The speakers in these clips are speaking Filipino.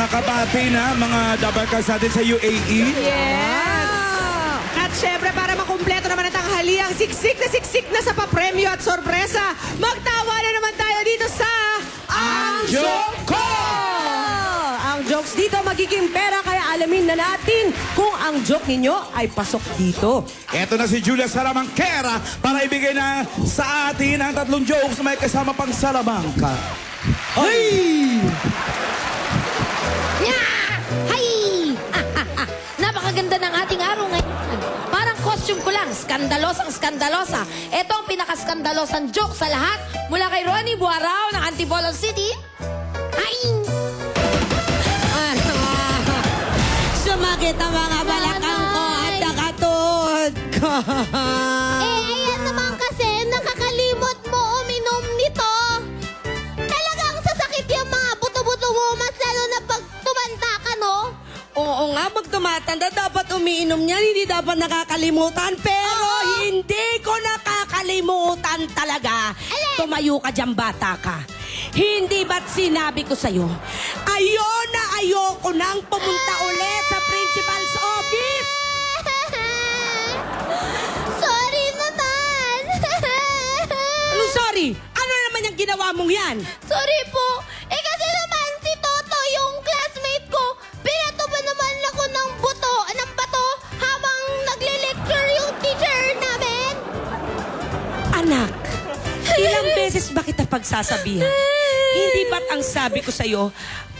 nakakabati na mga dabarkas natin sa UAE. Yes! At syempre, para makumpleto naman ang tanghaliang siksik na sa papremyo at sorpresa, magtawa na naman tayo dito sa Ang Joke Ko! Ang jokes dito magiging pera, kaya alamin na natin kung ang joke ninyo ay pasok dito. Eto na si Julia Saramangkera para ibigay na sa atin ang 3 jokes na may kasama pang Salamangka. Ay! Hay! Napakaganda ng ating araw ngayon. Parang costume ko lang, skandalosa. Ito ang pinakaskandalosang joke sa lahat mula kay Ronnie Buarao ng Antipolo City. Hay! Sumakit ang mga balakang ko at nakatuhod ko. Ayan naman kasi, nakakalimot mo uminom nito. Talagang sasakit yung mga buto-buto mo, mas lalo na pag tumanda ka, no? Oo nga, pag tumatanda, dapat umiinom niyan, hindi dapat nakakalimutan. Pero hindi ko nakakalimutan talaga. Alin? Tumayo ka dyan, bata ka. Hindi ba't sinabi ko sa'yo, ayoko nang pumunta ulit sa principal's office? Sorry naman. Ano sorry? Ano naman yung ginawa mong yan? Sorry po. Kasi naman si Toto, yung classmate ko, pinato ba naman ako ng bato habang nagle-lecture yung teacher namin? Anak, ilang beses ba kita pagsasabihan? Hindi ba't ang sabi ko sa'yo,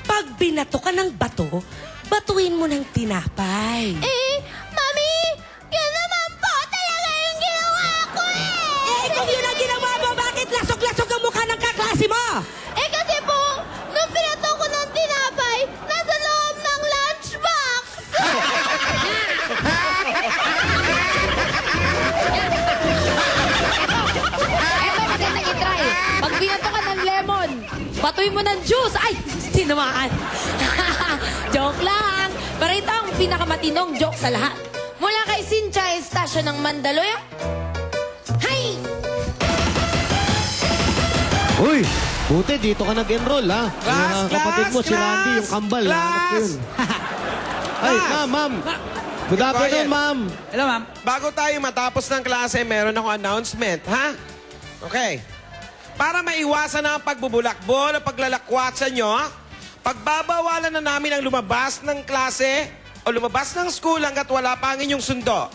pag binato ka ng bato, batuin mo ng tinapay. Mami, yun naman po talaga yung ginawa ko Kung yun ang ginawa mo, bakit lasog-lasog ang mukha ng kaklase mo? Kasi po, nung pinato ko ng tinapay, nasa loob ng lunchbox. Eto, magandang itry. Pag binato ka ng lemon, batuin mo ng juice. Ay, tinamaan. Joke lang. Pero ito ang pinakamatinong joke sa lahat. Mula kay Sincha Estasyo ng Mandaluyong. Hay! Uy, buti dito ka nag-enroll, ha? Class, Yung kapatid mo, class, si Randy, yung class, kambal, class. hanap ko yun. Ay, ma'am. Good afternoon, ma'am. Hello, ma'am. Bago tayo matapos ng klase, meron akong announcement, ha? Okay. Para maiwasan na ang pagbubulakbol o paglalakwatsa nyo, pagbabawalan na namin ang lumabas ng klase o lumabas ng school hanggat wala pa ang inyong sundo.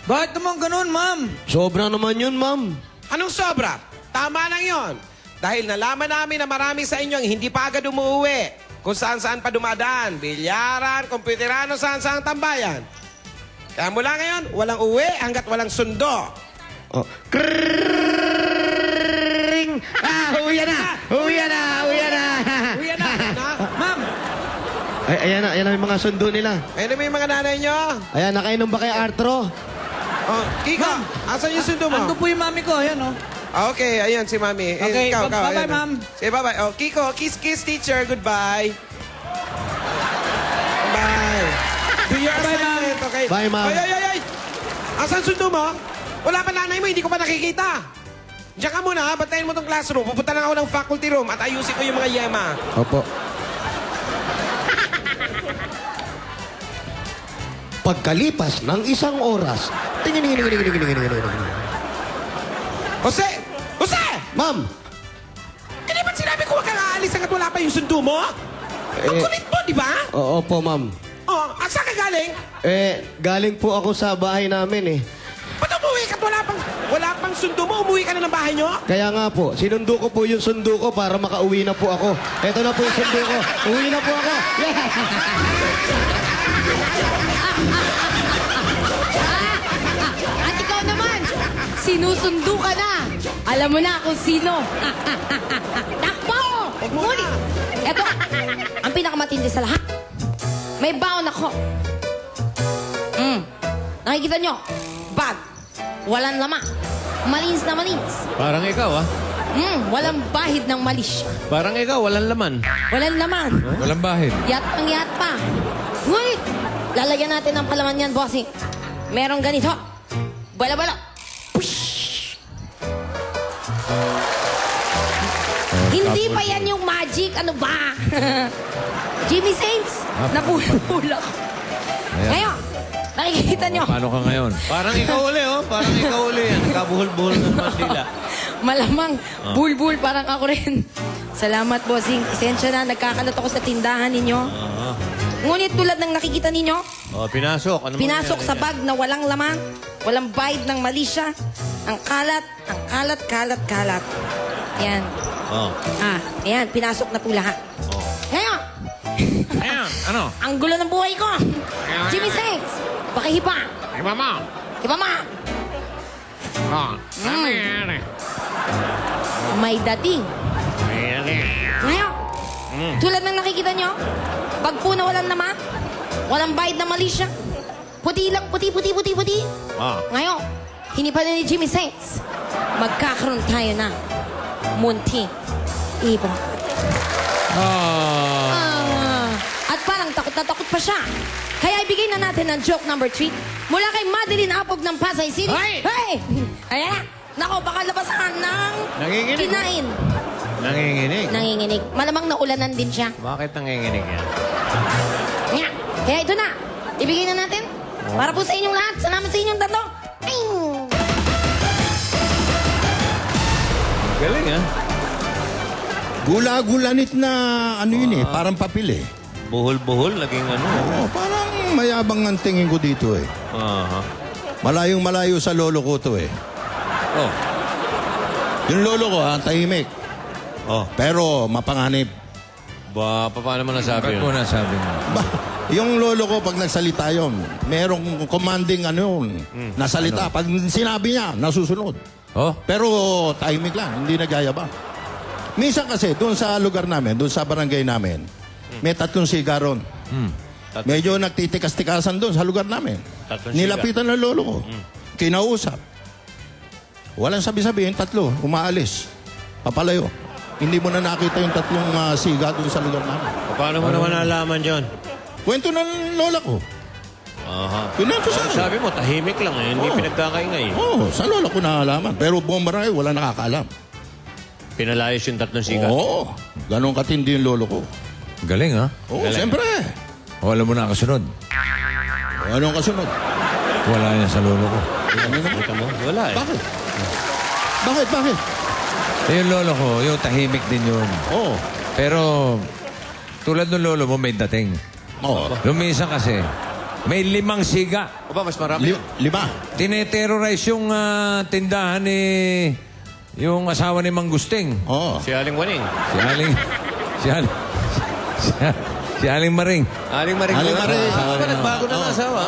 Bakit naman ganun, ma'am? Sobra naman yun, ma'am. Anong sobra? Tama lang yon. Dahil nalaman namin na marami sa inyo ang hindi pa agad umuwi. Kung saan-saan pa dumadaan. Bilyaran, komputerano, saan-saan tambayan. Kaya mula ngayon, walang uwi hanggat walang sundo. Oh. Krrrring! Uwi na! Uwi na! Uwi na! Uwi na. Ma'am, Ay, ayan na yung mga sundo nila. Ayun mo yung mga nanay nyo. Ayan, nakainom ba kay Arturo? Oh, Kiko, asan yung sundo mo? ando po yung mami ko. Ayan, oh. Okay, ayun si Mami. Okay, Ikaw, bye-bye, ayan. ma'am. Sige, bye-bye. Oh, Kiko, kiss, teacher. Goodbye. Bye. Do your Bye, assignment, okay? Bye, ma'am. Ay. Asan sundo mo? Wala pa nanay mo, hindi ko pa nakikita. Diyan ka muna, ha? Bantayan mo tong classroom. Pupunta lang ako ng faculty room at ayusin ko yung mga yema. Opo. Pagkalipas ng isang oras, tingin. Jose! Jose! Ma'am! Hindi ba't sinabi ko huwag kang aalis hanggat wala pa yung sundo mo? Ang kulit mo, di ba? Opo, ma'am. Oh, at saan ka galing? Galing po ako sa bahay namin, eh. Ba't umuwi ka at wala pang sundo mo? Umuwi ka na ng bahay nyo? Kaya nga po, sinundo ko po yung sundo ko para makauwi na po ako. Eto na po yung sundo ko. Uwi na po ako. At ikaw naman, sinusundo ka na. Alam mo na kung sino. Takbo! Ngunit, eto, ang pinakamatindi sa lahat. May baon ako. Nakikita nyo? Bag. Walang laman. Malinis na malinis. Parang ikaw, ah. Walang bahid ng malis. Parang ikaw, walang laman. Walang laman. Walang bahid. Yat ang yat pa. Ngunit, lalagyan natin ng palaman yan, bossing. Merong ganito. Bala-bala. Push! Hindi pa yan yung magic. Ano ba? Jimmy Saints, napulpul ako. Ngayon, nakikita nyo, Paano ka ngayon? Parang ikaw uli, oh. Parang ikaw uli yan. Kabuhol-buhol ng Mandila. malamang bulbul parang ako rin. Salamat, bossing. Esensya na, nagkakalot ako sa tindahan ninyo. Ngunit tulad ng nakikita ninyo, Oh, pinasok. Ano pinasok mangyari sa dyan? bag na walang laman, walang bayad ng malisya, ang kalat, kalat. Yan. Oh. Ayan, pinasok na po lahat. Ngayon, Ayan, ano? ang gulo ng buhay ko. Jimmy Saints, pakihipa. Iba mo. Hipa ma. Oh, ano yan? May dating. Ngayon, tulad ng nakikita nyo, pag po na walang naman, walang bayad na malisya, puti lang, puti. Ngayon, hinipa na ni Jimmy Saints, magkakaroon tayo ng munting ibon. At parang takot na takot pa siya. Kaya ibigay na natin ang joke number 3 mula kay Madeline Apog ng Pasay City. Hey! Ayan na. Nako, baka labasan ng Nanginginig. kinain. Nanginginig. Malamang naulanan din siya. Bakit nanginginig yan? Nga. Kaya ito na. Ibigay na natin. Para po sa inyong lahat. Salamat sa inyong tatlo. Ay! Galing, ah. Gula-gulanit na ano yun eh, parang papel eh. Buhol-buhol, laging ano. Oo, parang mayabang ang tingin ko dito eh. Aha. Malayong malayo sa lolo ko to eh. Oh. Yung lolo ko ha, tahimik. Oh. Pero mapanganib. Paano mo nasabi Bakit mo yun? nasabi mo? Ba, yung lolo ko pag nagsalita yun, merong commanding ano yun, nasalita. Pag sinabi niya, nasusunod. Oh? Pero tahimik lang, hindi nagyayabang. Minsan kasi, doon sa lugar namin, doon sa barangay namin, may 3 sigaron. Medyo nagtitikas-tikasan doon sa lugar namin. 3 Nilapitan ng lolo ko. Kinausap. Walang sabi-sabihin, 3, umaalis. Papalayo. Hindi mo na nakita yung 3 siga doon sa lugar namin. Paano mo naman nalaman yun? Kwento ng lola ko. Aha. Kwento sa akin. Sabi mo, tahimik lang eh. Hindi Oo. pinagkakaingay. Oo, sa lola ko nakalaman. Pero buong barangay, wala nakakaalam. Pinalayos yung 3 sikat. Oo, ganun katindi yung lolo ko. Galing, ha? Oo, siyempre. O, alam mo na ang kasunod. Anong kasunod? Wala yan sa lolo ko. Kita mo? Wala eh. Bakit? Bakit? Eh, yung lolo ko, yung tahimik din yun. Oo. Pero, tulad ng lolo mo, may dating. Oo. Lumisan kasi, may 5 siga. O ba, mas marami yun? 5. Tineterrorize yung tindahan ni... Yung asawa ni Mang Gusting. Oo. Si Aling Waning. Si Aling... Si Aling Maring. Aling Maring. Aling Maring. Asawa ba, nagbago na ng asawa?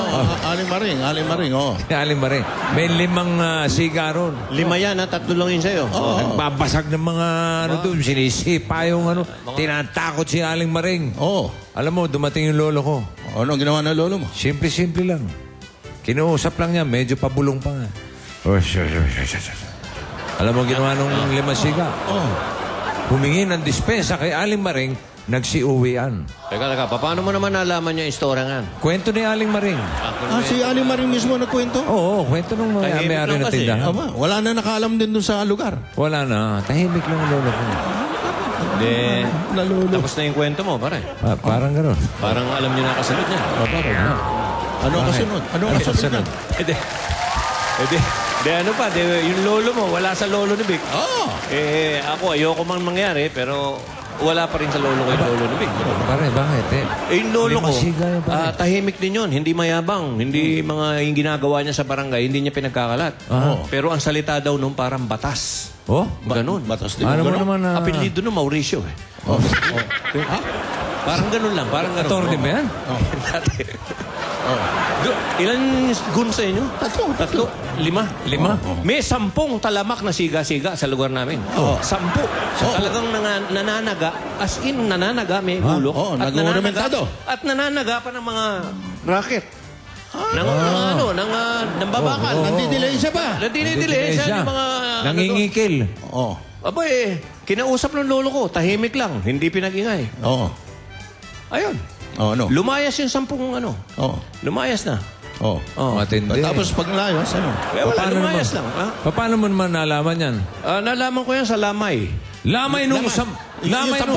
Aling Maring, oo. Si Aling Maring. May 5 siga ron. 5 yan, ha? 3 lang yun sa'yo. Nagbabasag ng mga ano doon. Sinisipa yung ano. Tinatakot si Aling Maring. Oo. Alam mo, dumating yung lolo ko. Anong ginawa ng lolo mo? Simple lang. Kinuusap lang niya. Medyo pabulong pa nga. Alam mo ginawa nung 5 siga? Oo. Humingi ng dispensa kay Aling Maring, nagsiuwian. Teka, paano mo naman nalaman yung istorya nga? Kwento ni Aling Maring. Si Aling Maring mismo nagkwento? Oo, kwento nung Tahimik may-ari lang ng kasi. tindahan. Aba, wala na nakaalam din doon sa lugar. Wala na. Tahimik lang ang lolo ko. Hindi. Nalolo. Tapos na yung kwento mo, pare. Parang gano'n. Parang alam niyo na kasunod niya. Anong kasunod? Anong kasunod? Ano pa, yung lolo mo, wala sa lolo ni Vic. Oo. Ako, ayoko mang mangyari, pero wala pa rin sa lolo ko yung lolo ni Vic. Pare, bakit eh? Yung lolo ko, 5 siga yun, pare. tahimik din yun. Hindi mayabang. Hindi yung ginagawa niya sa barangay, hindi niya pinagkakalat. Pero ang salita daw nung parang batas. Oh? Ganun. Batas din. Ano mo Ganun. naman na... Apelido nung Mauricio eh. Parang ganun lang, parang ganun. Attorney ba yan? Dati. Ilan gun sa inyo? 3. 5. 5? May 10 talamak na siga-siga sa lugar namin. 10. So talagang nananaga, as in nananaga, may gulo. At nag-ornamentado. At nananaga pa ng mga racket. Ng babakal. Nandidelay siya pa. Nandidelay siya ng mga... Nangingikil. Oo. Aba kinausap ng lolo ko, tahimik lang, hindi pinag-ingay. Oo. Ayun. Oo, ano? Lumayas yung 10 ano. Oo. Lumayas na. Oo. Oh. Matindi. Tapos pag layas, ano? Kaya wala, Paano lumayas naman? lang. Ha? Paano mo naman nalaman yan? Nalaman ko yan sa lamay. Lamay nung... Lamay. Lamay Yung nung